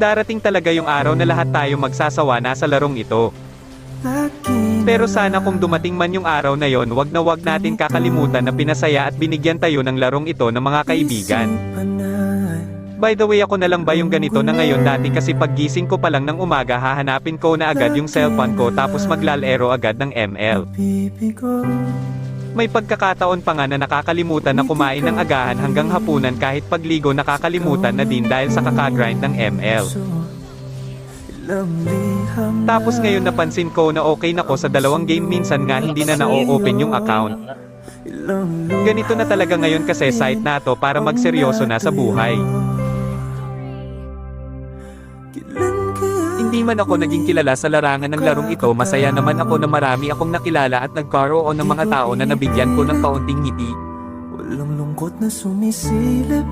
Darating talaga yung araw na lahat tayo magsasawa na sa larong ito. Pero sana kung dumating man yung araw na yon, wag na wag natin kakalimutan na pinasaya at binigyan tayo ng larong ito ng mga kaibigan. By the way, ako na lang ba yung ganito na ngayon? Dati kasi paggising ko pa lang ng umaga hahanapin ko na agad yung cellphone ko tapos maglalaro agad ng ML. May pagkakataon pa nga na nakakalimutan na kumain ng agahan hanggang hapunan, kahit pagligo nakakalimutan na din dahil sa kakagrind ng ML. Tapos ngayon napansin ko na okay na ko sa 2 game, minsan nga hindi na na-open yung account. Ganito na talaga ngayon kasi site na to para magseryoso na sa buhay. Hindi man ako naging kilala sa larangan ng larong ito, masaya naman ako na marami akong nakilala at nagkaroon ng mga tao na nabigyan ko ng kaunting ngiti. Walang lungkot na sumisilip